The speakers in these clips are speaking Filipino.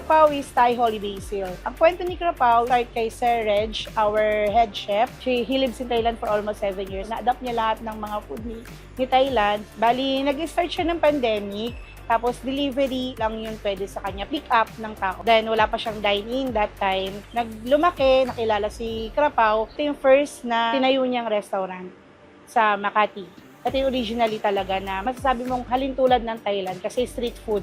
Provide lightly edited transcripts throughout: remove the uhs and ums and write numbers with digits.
Krapaw is Thai Holy Basil. Ang kwento ni Krapaw, start kay Sir Reg, our head chef. He lives in Thailand for almost 7 years. Na-adapt niya lahat ng mga food ni Thailand. Bali, nag-start siya ng pandemic. Tapos, delivery lang yun pwede sa kanya. Pick up ng tao. Then, wala pa siyang dine-in that time. Naglumaki, nakilala si Krapaw. Ito yung first na tinayo niyang restaurant sa Makati. Ito yung originally talaga na masasabi mong halintulad ng Thailand kasi street food.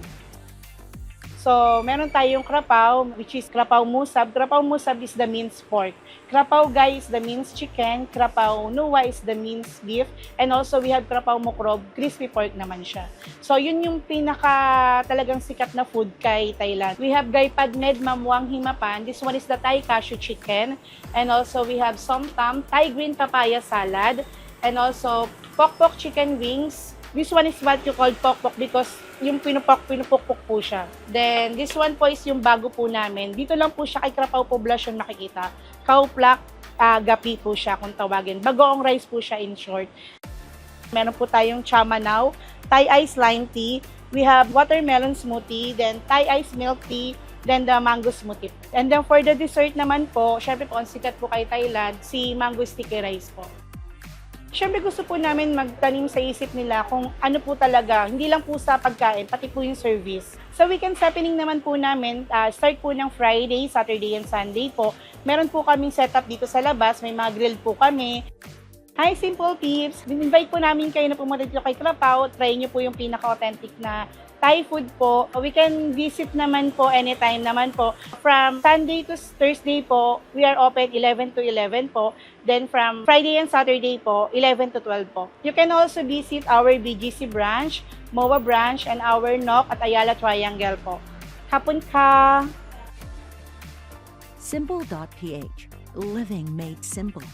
So, meron tayong Krapaw, which is Krapaw Musab. Krapaw Musab is the minced pork. Krapaw Gai is the minced chicken. Krapaw Nuwa is the minced beef. And also, we have Krapaw Mukrob, crispy pork naman siya. So, yun yung pinaka talagang sikat na food kay Thailand. We have Gai Padmed Mamwang Himapan. This one is the Thai cashew chicken. And also, we have Somtam, Thai green papaya salad. And also, Pokpok chicken wings. This one is what you call pokpok because yung pinupokpok po siya. Then, this one po is yung bago po namin. Dito lang po siya kay Krapaw Poblacion makikita. Kauplak gapi po siya kung tawagin. Bagoong rice po siya in short. Meron po tayong chamanaw, Thai ice lime tea. We have watermelon smoothie, then Thai ice milk tea, then the mango smoothie. And then for the dessert naman po, syempre po, ang sikat po kay Thailand, si mango sticky rice po. Siyempre gusto po namin magtanim sa isip nila kung ano po talaga, hindi lang po sa pagkain, pati po yung service. Sa weekends happening naman po namin, start po ng Friday, Saturday, and Sunday po. Meron po kaming setup dito sa labas, may mga grill po kami. Hi Simple Tips! Invite po namin kayo na pumunta dito kay Krapaw. Try nyo po yung pinaka-authentic na Thai food po. We can visit naman po anytime naman po. From Sunday to Thursday po, we are open 11 to 11 po. Then from Friday and Saturday po, 11 to 12 po. You can also visit our BGC branch, MOA branch, and our NOC at Ayala Triangle po. Hapon ka! Simple.ph. Living made simple.